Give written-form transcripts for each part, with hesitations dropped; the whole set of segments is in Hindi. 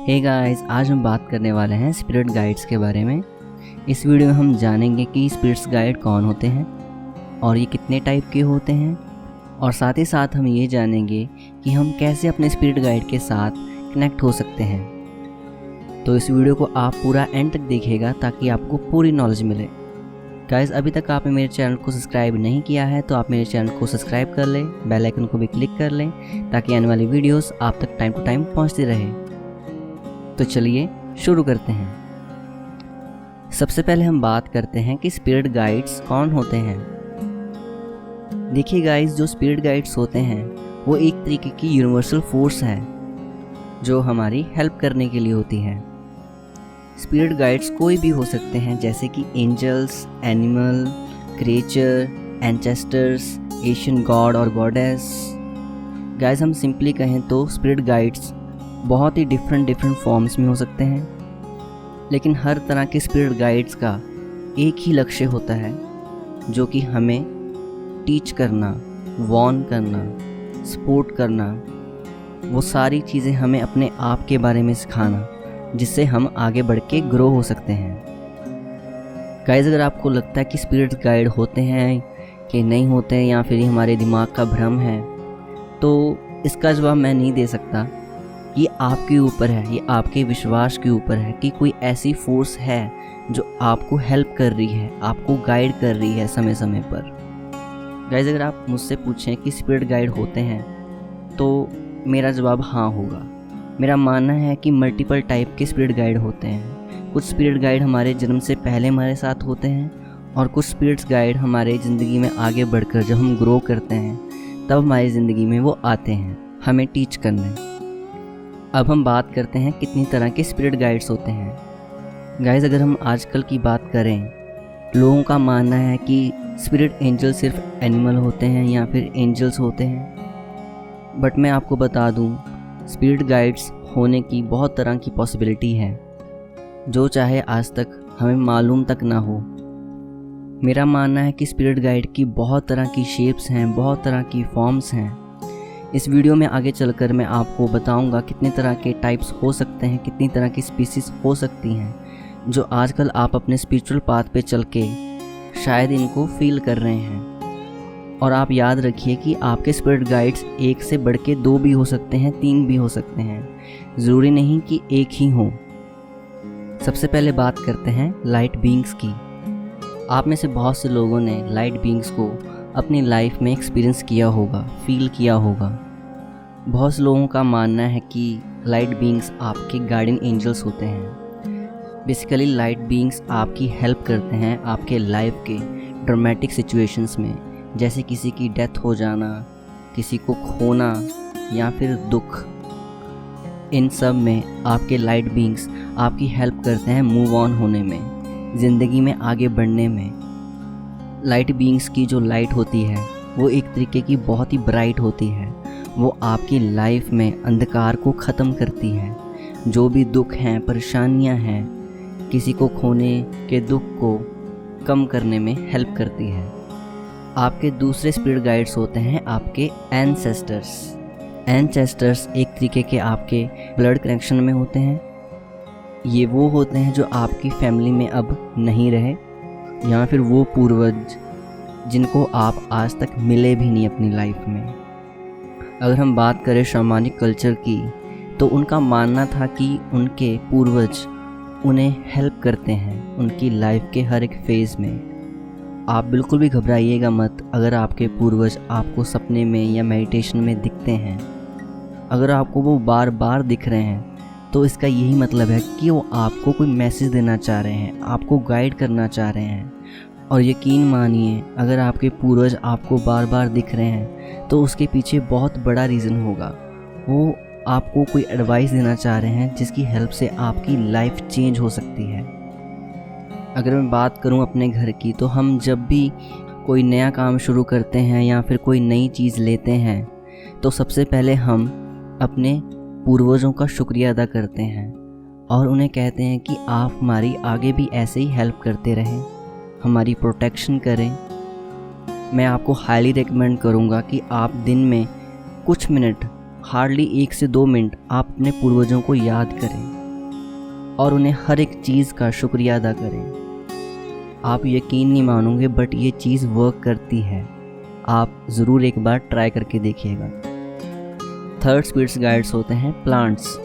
हे गाइस, आज हम बात करने वाले हैं स्पिरिट गाइड्स के बारे में। इस वीडियो में हम जानेंगे कि स्पिरिट्स गाइड कौन होते हैं और ये कितने टाइप के होते हैं, और साथ ही साथ हम ये जानेंगे कि हम कैसे अपने स्पिरिट गाइड के साथ कनेक्ट हो सकते हैं। तो इस वीडियो को आप पूरा एंड तक देखिएगा ताकि आपको पूरी नॉलेज मिले। गाइस, अभी तक आपने मेरे चैनल को सब्सक्राइब नहीं किया है तो आप मेरे चैनल को सब्सक्राइब कर लें, बेल आइकन को भी क्लिक कर लें ताकि आने वाली वीडियोस आप तक टाइम टू टाइम पहुंचती रहे। तो चलिए शुरू करते हैं। सबसे पहले हम बात करते हैं कि स्पिरिट गाइड्स कौन होते हैं। देखिए गाइस, जो स्पिरिट गाइड्स होते हैं वो एक तरीके की यूनिवर्सल फोर्स है जो हमारी हेल्प करने के लिए होती है। स्पिरिट गाइड्स कोई भी हो सकते हैं, जैसे कि angels, animal, creature, ancestors, Asian god और गॉडेस। गाइस, हम सिंपली कहें तो स्पिरिट गाइड्स बहुत ही डिफरेंट फॉर्म्स में हो सकते हैं, लेकिन हर तरह के स्पिरिट गाइड्स का एक ही लक्ष्य होता है, जो कि हमें टीच करना, वॉर्न करना, सपोर्ट करना, वो सारी चीज़ें हमें अपने आप के बारे में सिखाना, जिससे हम आगे बढ़ के ग्रो हो सकते हैं। गाइस, अगर आपको लगता है कि स्पिरिट गाइड होते हैं कि नहीं होते हैं या फिर ये हमारे दिमाग का भ्रम है, तो इसका जवाब मैं नहीं दे सकता। ये आपके ऊपर है, ये आपके विश्वास के ऊपर है कि कोई ऐसी फोर्स है जो आपको हेल्प कर रही है, आपको गाइड कर रही है समय समय पर। गाइस, अगर आप मुझसे पूछें कि स्पिरिट गाइड होते हैं तो मेरा जवाब हाँ होगा। मेरा मानना है कि मल्टीपल टाइप के स्पिरिट गाइड होते हैं। कुछ स्पिरिट गाइड हमारे जन्म से पहले हमारे साथ होते हैं और कुछ स्पिरिट्स गाइड हमारे ज़िंदगी में आगे बढ़कर जब हम ग्रो करते हैं तब हमारी ज़िंदगी में वो आते हैं हमें टीच करने। अब हम बात करते हैं कितनी तरह के स्पिरिट गाइड्स होते हैं। गाइस, अगर हम आजकल की बात करें, लोगों का मानना है कि स्पिरिट एंजल सिर्फ एनिमल होते हैं या फिर एंजल्स होते हैं, बट मैं आपको बता दूं, स्पिरिट गाइड्स होने की बहुत तरह की पॉसिबिलिटी है, जो चाहे आज तक हमें मालूम तक ना हो। मेरा मानना है कि स्पिरिट गाइड की बहुत तरह की शेप्स हैं, बहुत तरह की फॉर्म्स हैं। इस वीडियो में आगे चलकर मैं आपको बताऊंगा कितने तरह के टाइप्स हो सकते हैं, कितनी तरह की स्पीसीज हो सकती हैं, जो आजकल आप अपने स्पिरिचुअल पाथ पे चल के शायद इनको फील कर रहे हैं। और आप याद रखिए कि आपके स्पिरिट गाइड्स एक से बढ़ के 2 भी हो सकते हैं, 3 भी हो सकते हैं, ज़रूरी नहीं कि एक ही हो। सबसे पहले बात करते हैं लाइट बीइंग्स की। आप में से बहुत से लोगों ने लाइट बीइंग्स को अपनी लाइफ में एक्सपीरियंस किया होगा, फील किया होगा। बहुत से लोगों का मानना है कि लाइट बीइंग्स आपके गार्डियन एंजल्स होते हैं। बेसिकली लाइट बीइंग्स आपकी हेल्प करते हैं आपके लाइफ के ड्रामेटिक सिचुएशंस में, जैसे किसी की डेथ हो जाना, किसी को खोना या फिर दुख। इन सब में आपके लाइट बीइंग्स आपकी हेल्प करते हैं मूव ऑन होने में, ज़िंदगी में आगे बढ़ने में। लाइट बीइंग्स की जो लाइट होती है वो एक तरीके की बहुत ही ब्राइट होती है। वो आपकी लाइफ में अंधकार को ख़त्म करती है। जो भी दुख हैं, परेशानियां हैं, किसी को खोने के दुख को कम करने में हेल्प करती है। आपके दूसरे स्पिरिट गाइड्स होते हैं आपके एंसेस्टर्स। एंसेस्टर्स एक तरीके के आपके ब्लड कनेक्शन में होते हैं। ये वो होते हैं जो आपकी फैमिली में अब नहीं रहे, या फिर वो पूर्वज जिनको आप आज तक मिले भी नहीं अपनी लाइफ में। अगर हम बात करें शामानिक कल्चर की, तो उनका मानना था कि उनके पूर्वज उन्हें हेल्प करते हैं उनकी लाइफ के हर एक फेज़ में। आप बिल्कुल भी घबराइएगा मत अगर आपके पूर्वज आपको सपने में या मेडिटेशन में दिखते हैं। अगर आपको वो बार बार दिख रहे हैं तो इसका यही मतलब है कि वो आपको कोई मैसेज देना चाह रहे हैं, आपको गाइड करना चाह रहे हैं। और यकीन मानिए, अगर आपके पूर्वज आपको बार बार दिख रहे हैं तो उसके पीछे बहुत बड़ा रीज़न होगा। वो आपको कोई एडवाइस देना चाह रहे हैं जिसकी हेल्प से आपकी लाइफ चेंज हो सकती है। अगर मैं बात करूं अपने घर की, तो हम जब भी कोई नया काम शुरू करते हैं या फिर कोई नई चीज़ लेते हैं तो सबसे पहले हम अपने पूर्वजों का शुक्रिया अदा करते हैं और उन्हें कहते हैं कि आप हमारी आगे भी ऐसे ही हेल्प करते रहें, हमारी प्रोटेक्शन करें। मैं आपको हाईली रिकमेंड करूँगा कि आप दिन में कुछ मिनट, हार्डली 1 से 2 मिनट आप अपने पूर्वजों को याद करें। और उन्हें हर एक चीज़ का शुक्रिया अदा करें। आप यकीन नहीं मानोगे बट ये चीज़ वर्क करती है। आप ज़रूर एक बार ट्राई करके देखिएगा। थर्ड स्पिरिट्स गाइड्स होते हैं प्लांट्स।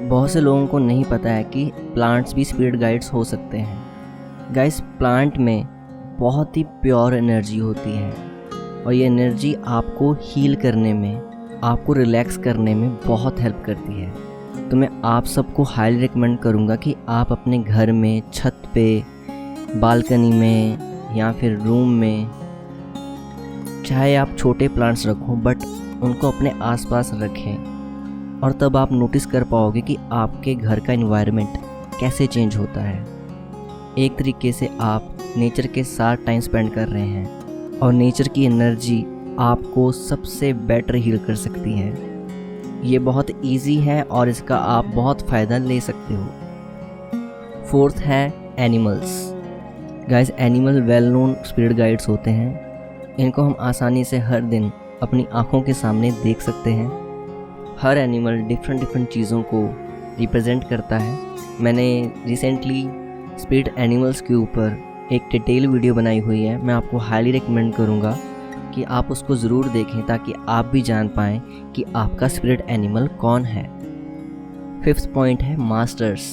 बहुत से लोगों को नहीं पता है कि प्लांट्स भी स्पिरिट गाइड्स हो सकते हैं। गाइस, प्लांट में बहुत ही प्योर एनर्जी होती है और ये एनर्जी आपको हील करने में, आपको रिलैक्स करने में बहुत हेल्प करती है। तो मैं आप सबको हाईली रिकमेंड करूँगा कि आप अपने घर में, छत पे, बालकनी में या फिर रूम में, चाहे आप छोटे प्लांट्स रखो बट उनको अपने आसपास रखें और तब आप नोटिस कर पाओगे कि आपके घर का एनवायरनमेंट कैसे चेंज होता है। एक तरीके से आप नेचर के साथ टाइम स्पेंड कर रहे हैं और नेचर की एनर्जी आपको सबसे बेटर हील कर सकती है। ये बहुत इजी है और इसका आप बहुत फ़ायदा ले सकते हो। फोर्थ है animals. Guys, animal well known spirit guides होते हैं। इनको हम आसानी से हर दिन अपनी आँखों के सामने देख सकते हैं। हर एनिमल डिफरेंट चीज़ों को रिप्रेजेंट करता है। मैंने रिसेंटली स्पिरिट एनिमल्स के ऊपर एक डिटेल वीडियो बनाई हुई है। मैं आपको हाईली रिकमेंड करूँगा कि आप उसको ज़रूर देखें ताकि आप भी जान पाएँ कि आपका स्पिरिट एनिमल कौन है। फिफ्थ पॉइंट है मास्टर्स।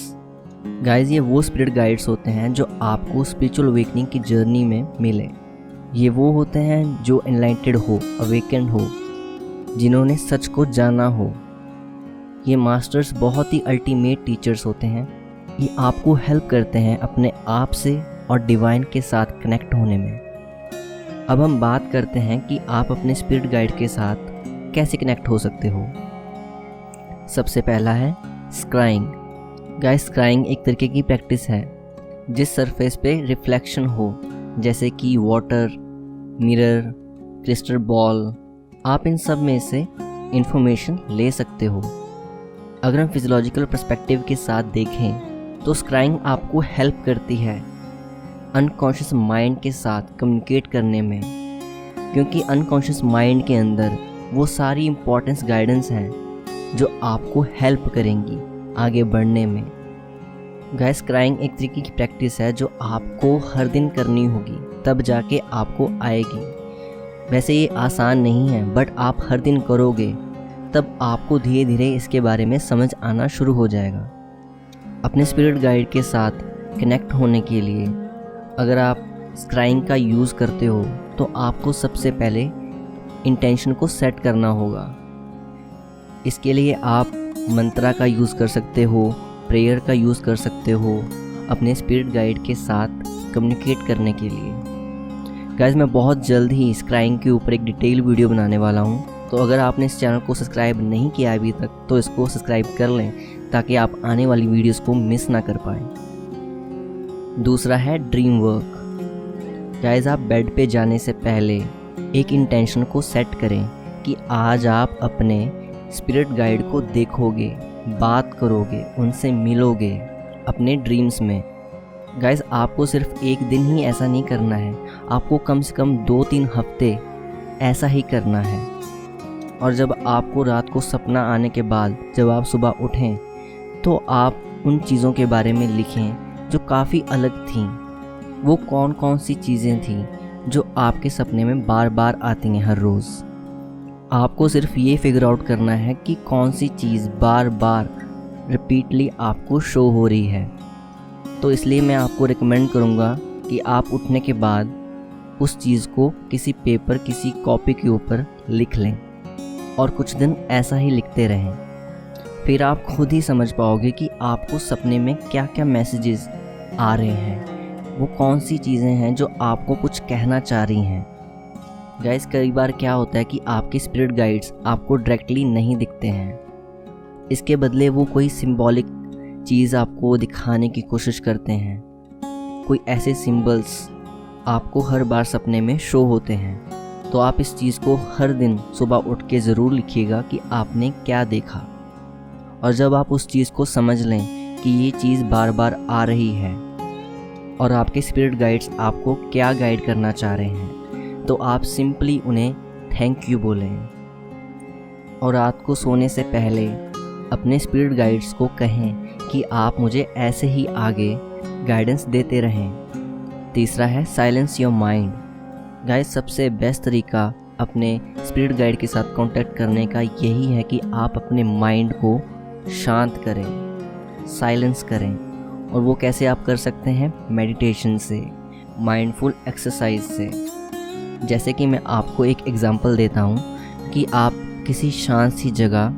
गाइस, ये वो स्पिरिट गाइड्स होते हैं जो आपको स्पिरिचुअल अवेकनिंग की जर्नी में मिले। ये वो होते हैं जो एनलाइटेड हो, अवेकेंड हो, जिन्होंने सच को जाना हो। ये मास्टर्स बहुत ही अल्टीमेट टीचर्स होते हैं। ये आपको हेल्प करते हैं अपने आप से और डिवाइन के साथ कनेक्ट होने में। अब हम बात करते हैं कि आप अपने स्पिरिट गाइड के साथ कैसे कनेक्ट हो सकते हो। सबसे पहला है स्क्राइंग। गाइस, स्क्राइंग एक तरीके की प्रैक्टिस है जिस सरफेस पे रिफ्लेक्शन हो, जैसे कि वाटर, मिरर, क्रिस्टल बॉल। आप इन सब में से इंफॉर्मेशन ले सकते हो। अगर हम फिजियोलॉजिकल पर्सपेक्टिव के साथ देखें तो स्क्राइंग आपको हेल्प करती है अनकॉन्शियस माइंड के साथ कम्युनिकेट करने में, क्योंकि अनकॉन्शियस माइंड के अंदर वो सारी इम्पोर्टेंस गाइडेंस हैं जो आपको हेल्प करेंगी आगे बढ़ने में। गाइस, स्क्राइंग एक तरीके की प्रैक्टिस है जो आपको हर दिन करनी होगी, तब जाके आपको आएगी। वैसे ये आसान नहीं है बट आप हर दिन करोगे तब आपको धीरे धीरे इसके बारे में समझ आना शुरू हो जाएगा। अपने स्पिरिट गाइड के साथ कनेक्ट होने के लिए अगर आप स्क्राइंग का यूज़ करते हो तो आपको सबसे पहले इंटेंशन को सेट करना होगा। इसके लिए आप मंत्रा का यूज़ कर सकते हो, प्रेयर का यूज़ कर सकते हो अपने स्पिरिट गाइड के साथ कम्युनिकेट करने के लिए। गाइस, मैं बहुत जल्द ही स्क्राइंग के ऊपर एक डिटेल वीडियो बनाने वाला हूँ, तो अगर आपने इस चैनल को सब्सक्राइब नहीं किया अभी तक तो इसको सब्सक्राइब कर लें ताकि आप आने वाली वीडियोस को मिस ना कर पाएँ। दूसरा है ड्रीम वर्क। गाइस, आप बेड पे जाने से पहले एक इंटेंशन को सेट करें कि आज आप अपने स्पिरिट गाइड को देखोगे, बात करोगे, उनसे मिलोगे अपने ड्रीम्स में। गाइस, आपको सिर्फ एक दिन ही ऐसा नहीं करना है, आपको कम से कम 2-3 हफ्ते ऐसा ही करना है। और जब आपको रात को सपना आने के बाद जब आप सुबह उठें तो आप उन चीज़ों के बारे में लिखें जो काफ़ी अलग थीं। वो कौन कौन सी चीज़ें थीं जो आपके सपने में बार बार आती हैं हर रोज़। आपको सिर्फ ये फिगर आउट करना है कि कौन सी चीज़ बार बार रिपीटली आपको शो हो रही है। तो इसलिए मैं आपको रिकमेंड करूँगा कि आप उठने के बाद उस चीज़ को किसी पेपर, किसी कॉपी के ऊपर लिख लें और कुछ दिन ऐसा ही लिखते रहें। फिर आप खुद ही समझ पाओगे कि आपको सपने में क्या क्या मैसेजेस आ रहे हैं, वो कौन सी चीज़ें हैं जो आपको कुछ कहना चाह रही हैं। गाइस, कई बार क्या होता है कि आपके स्पिरिट गाइड्स आपको डायरेक्टली नहीं दिखते हैं, इसके बदले वो कोई सिंबॉलिक चीज़ आपको दिखाने की कोशिश करते हैं। कोई ऐसे सिंबल्स आपको हर बार सपने में शो होते हैं। तो आप इस चीज़ को हर दिन सुबह उठ के ज़रूर लिखिएगा कि आपने क्या देखा। और जब आप उस चीज़ को समझ लें कि ये चीज़ बार बार आ रही है और आपके स्पिरिट गाइड्स आपको क्या गाइड करना चाह रहे हैं, तो आप सिंपली उन्हें थैंक यू बोलें। और रात को सोने से पहले अपने स्पिरिट गाइड्स को कहें कि आप मुझे ऐसे ही आगे गाइडेंस देते रहें। तीसरा है साइलेंस योर माइंड। गाइस, सबसे बेस्ट तरीका अपने स्पिरिट गाइड के साथ कांटेक्ट करने का यही है कि आप अपने माइंड को शांत करें, साइलेंस करें। और वो कैसे आप कर सकते हैं? मेडिटेशन से, माइंडफुल एक्सरसाइज से। जैसे कि मैं आपको एक एग्जांपल देता हूँ कि आप किसी शांत सी जगह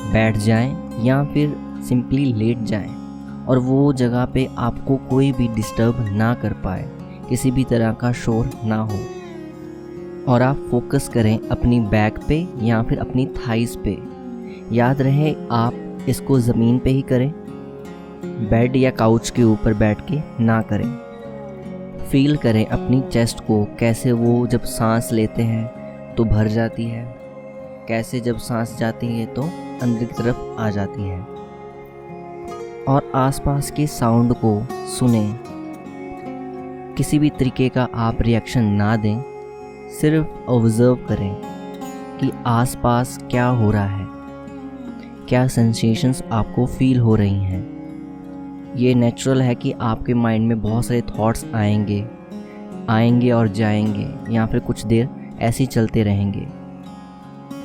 बैठ जाएं या फिर सिंपली लेट जाएं और वो जगह पे आपको कोई भी डिस्टर्ब ना कर पाए, किसी भी तरह का शोर ना हो, और आप फोकस करें अपनी बैक पे या फिर अपनी थाइस पे। याद रहे आप इसको ज़मीन पे ही करें, बेड या काउच के ऊपर बैठ के ना करें। फील करें अपनी चेस्ट को, कैसे वो जब सांस लेते हैं तो भर जाती है, कैसे जब सांस जाती है तो अंदर की तरफ आ जाती है। और आसपास के साउंड को सुने। किसी भी तरीके का आप रिएक्शन ना दें, सिर्फ ऑब्जर्व करें कि आसपास क्या हो रहा है, क्या सेंसेशंस आपको फील हो रही हैं। ये नेचुरल है कि आपके माइंड में बहुत सारे थॉट्स आएंगे और जाएंगे, या फिर कुछ देर ऐसे ही चलते रहेंगे।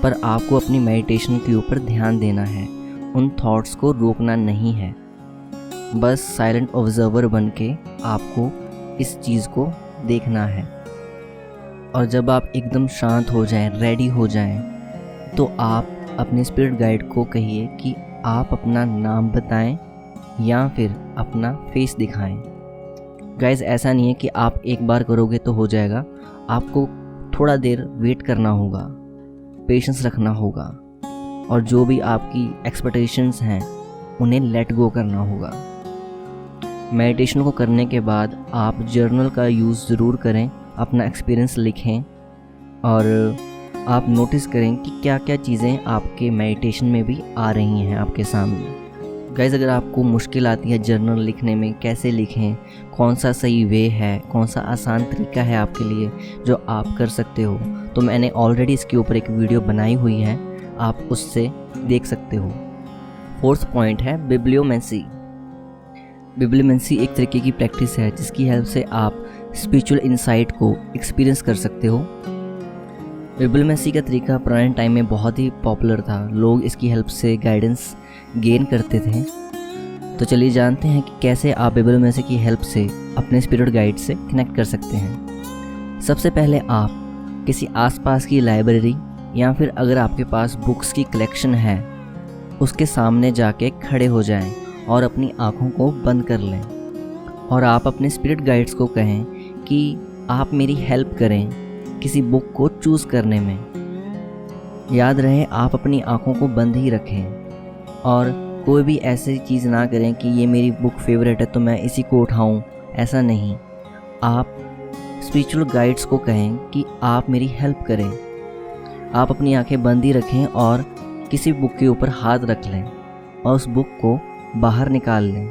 पर आपको अपनी मेडिटेशन के ऊपर ध्यान देना है, उन थॉट्स को रोकना नहीं है। बस साइलेंट ऑब्जर्वर बन के आपको इस चीज़ को देखना है। और जब आप एकदम शांत हो जाएं, रेडी हो जाएं, तो आप अपने स्पिरिट गाइड को कहिए कि आप अपना नाम बताएं या फिर अपना फेस दिखाएं। गाइस, ऐसा नहीं है कि आप एक बार करोगे तो हो जाएगा। आपको थोड़ा देर वेट करना होगा, पेशेंस रखना होगा, और जो भी आपकी एक्सपेक्टेशंस हैं उन्हें लेट गो करना होगा। मेडिटेशन को करने के बाद आप जर्नल का यूज़ ज़रूर करें, अपना एक्सपीरियंस लिखें और आप नोटिस करें कि क्या क्या चीज़ें आपके मेडिटेशन में भी आ रही हैं आपके सामने। गाइस, अगर आपको मुश्किल आती है जर्नल लिखने में, कैसे लिखें, कौन सा सही वे है, कौन सा आसान तरीका है आपके लिए जो आप कर सकते हो, तो मैंने ऑलरेडी इसके ऊपर एक वीडियो बनाई हुई है, आप उससे देख सकते हो। फोर्थ पॉइंट है बिब्लियोमेंसी। बिब्लियोमेंसी एक तरीके की प्रैक्टिस है जिसकी हेल्प से आप स्पिरिचुअल इंसाइट को एक्सपीरियंस कर सकते हो। बिब्लियोमेंसी का तरीका पुराने टाइम में बहुत ही पॉपुलर था, लोग इसकी हेल्प से गाइडेंस गेन करते थे। तो चलिए जानते हैं कि कैसे आप बिब्लियोमेंसी की हेल्प से अपने स्पिरिट गाइड से कनेक्ट कर सकते हैं। सबसे पहले आप किसी आसपास की लाइब्रेरी या फिर अगर आपके पास बुक्स की कलेक्शन है, उसके सामने जाके खड़े हो जाएं और अपनी आँखों को बंद कर लें और आप अपने स्पिरिट गाइड्स को कहें कि आप मेरी हेल्प करें किसी बुक को चूज़ करने में। याद रहे आप अपनी आँखों को बंद ही रखें और कोई भी ऐसी चीज़ ना करें कि ये मेरी बुक फेवरेट है तो मैं इसी को उठाऊं, ऐसा नहीं। आप स्पिरिचुअल गाइड्स को कहें कि आप मेरी हेल्प करें। आप अपनी आंखें बंद ही रखें और किसी बुक के ऊपर हाथ रख लें और उस बुक को बाहर निकाल लें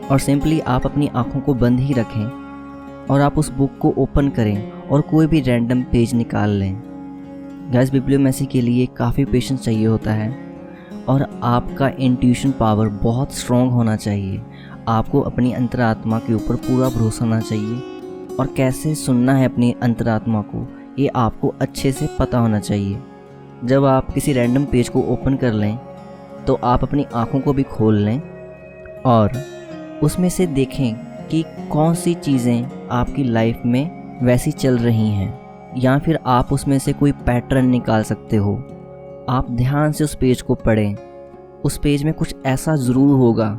और सिंपली आप अपनी आंखों को बंद ही रखें और आप उस बुक को ओपन करें और कोई भी रैंडम पेज निकाल लें। गाइस, बिब्लियोमेंसी के लिए काफ़ी पेशेंस चाहिए होता है और आपका इंट्यूशन पावर बहुत स्ट्रॉन्ग होना चाहिए। आपको अपनी अंतरात्मा के ऊपर पूरा भरोसा होना चाहिए और कैसे सुनना है अपनी अंतरात्मा को, ये आपको अच्छे से पता होना चाहिए। जब आप किसी रैंडम पेज को ओपन कर लें तो आप अपनी आँखों को भी खोल लें और उसमें से देखें कि कौन सी चीज़ें आपकी लाइफ में वैसी चल रही हैं, या फिर आप उसमें से कोई पैटर्न निकाल सकते हो। आप ध्यान से उस पेज को पढ़ें। उस पेज में कुछ ऐसा ज़रूर होगा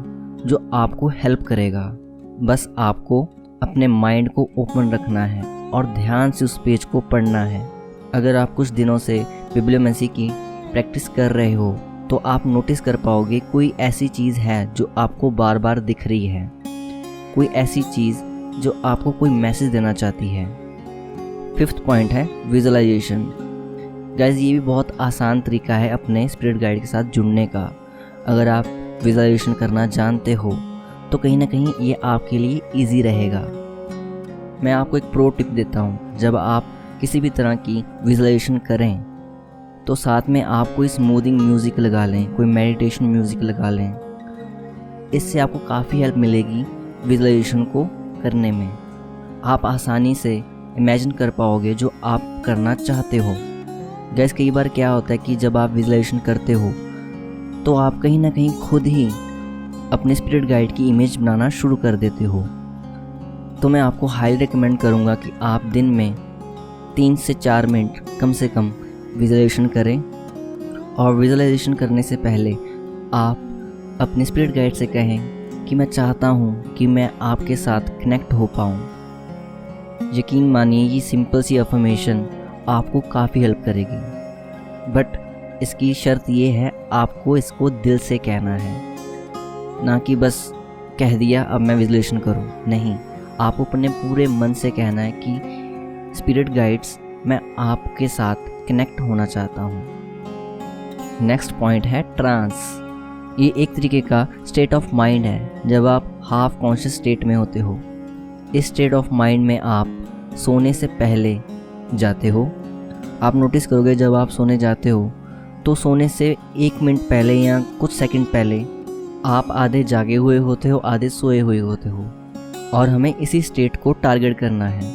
जो आपको हेल्प करेगा। बस आपको अपने माइंड को ओपन रखना है और ध्यान से उस पेज को पढ़ना है। अगर आप कुछ दिनों से बिब्लियोमेंसी की प्रैक्टिस कर रहे हो तो आप नोटिस कर पाओगे कोई ऐसी चीज़ है जो आपको बार बार दिख रही है, कोई ऐसी चीज़ जो आपको कोई मैसेज देना चाहती है। फिफ्थ पॉइंट है विजुअलाइजेशन। गाइस, ये भी बहुत आसान तरीका है अपने स्पिरिट गाइड के साथ जुड़ने का। अगर आप विजुअलाइजेशन करना जानते हो तो कहीं ना कहीं ये आपके लिए इजी रहेगा। मैं आपको एक प्रो टिप देता हूँ। जब आप किसी भी तरह की विजुअलाइजेशन करें तो साथ में आप कोई स्मूथिंग म्यूज़िक लगा लें, कोई मेडिटेशन म्यूज़िक लगा लें। इससे आपको काफ़ी हेल्प मिलेगी विजुअलाइजेशन को करने में। आप आसानी से इमेजिन कर पाओगे जो आप करना चाहते हो। गैस कई बार क्या होता है कि जब आप विजुअलाइजेशन करते हो तो आप कहीं ना कहीं खुद ही अपने स्पिरिट गाइड की इमेज बनाना शुरू कर देते हो। तो मैं आपको हाईली रिकमेंड करूँगा कि आप दिन में 3 से 4 मिनट कम से कम विजुअलाइजेशन करें। और विजुअलाइजेशन करने से पहले आप अपने स्पिरिट गाइड से कहें कि मैं चाहता हूँ कि मैं आपके साथ कनेक्ट हो पाऊँ। यकीन मानिए ये सिंपल सी अफर्मेशन आपको काफ़ी हेल्प करेगी, बट इसकी शर्त ये है आपको इसको दिल से कहना है, ना कि बस कह दिया अब मैं विजुअलाइजेशन करूँ। नहीं, आपको अपने पूरे मन से कहना है कि स्पिरिट गाइड्स मैं आपके साथ कनेक्ट होना चाहता हूँ। नेक्स्ट पॉइंट है ट्रांस। ये एक तरीके का स्टेट ऑफ माइंड है जब आप हाफ कॉन्शियस स्टेट में होते हो। इस स्टेट ऑफ माइंड में आप सोने से पहले जाते हो। आप नोटिस करोगे जब आप सोने जाते हो तो सोने से 1 मिनट पहले या कुछ सेकंड पहले आप आधे जागे हुए होते हो, आधे सोए हुए होते हो। और हमें इसी स्टेट को टारगेट करना है।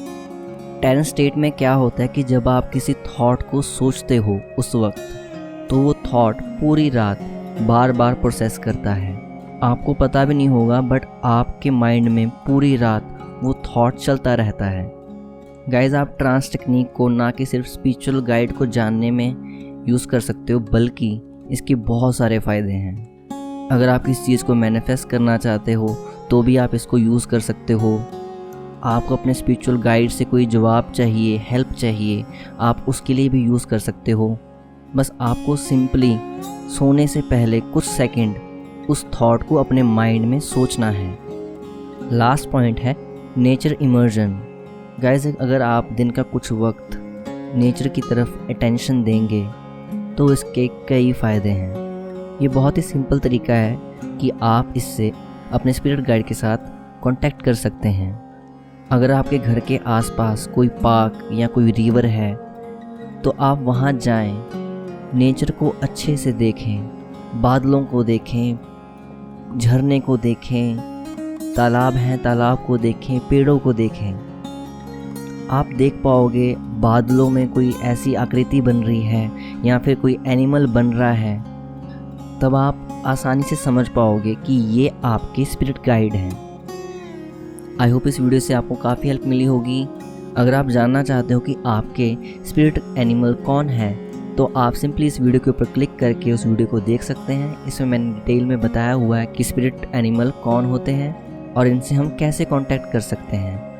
ट्रांस स्टेट में क्या होता है कि जब आप किसी थॉट को सोचते हो उस वक्त, तो वो थॉट पूरी रात बार बार प्रोसेस करता है। आपको पता भी नहीं होगा, बट आपके माइंड में पूरी रात वो थॉट चलता रहता है। गाइज, आप ट्रांस टेक्निक को ना कि सिर्फ स्पिरिचुअल गाइड को जानने में यूज़ कर सकते हो, बल्कि इसके बहुत सारे फ़ायदे हैं। अगर आप किसी चीज़ को मैनिफेस्ट करना चाहते हो तो भी आप इसको यूज़ कर सकते हो। आपको अपने स्पिरिचुअल गाइड से कोई जवाब चाहिए, हेल्प चाहिए, आप उसके लिए भी यूज़ कर सकते हो। बस आपको सिंपली सोने से पहले कुछ सेकंड उस थॉट को अपने माइंड में सोचना है। लास्ट पॉइंट है नेचर इमर्जन। गाइस, अगर आप दिन का कुछ वक्त नेचर की तरफ अटेंशन देंगे तो इसके कई फ़ायदे हैं। ये बहुत ही सिंपल तरीका है कि आप इससे अपने स्पिरिट गाइड के साथ कांटेक्ट कर सकते हैं। अगर आपके घर के आसपास कोई पार्क या कोई रिवर है तो आप वहाँ जाएं, नेचर को अच्छे से देखें, बादलों को देखें, झरने को देखें, तालाब हैं तालाब को देखें, पेड़ों को देखें। आप देख पाओगे बादलों में कोई ऐसी आकृति बन रही है या फिर कोई एनिमल बन रहा है, तब आप आसानी से समझ पाओगे कि ये आपके स्पिरिट गाइड हैं। आई होप इस वीडियो से आपको काफ़ी हेल्प मिली होगी। अगर आप जानना चाहते हो कि आपके स्पिरिट एनिमल कौन है तो आप सिंपली इस वीडियो के ऊपर क्लिक करके उस वीडियो को देख सकते हैं। इसमें मैंने डिटेल में बताया हुआ है कि स्पिरिट एनिमल कौन होते हैं और इनसे हम कैसे कांटेक्ट कर सकते हैं।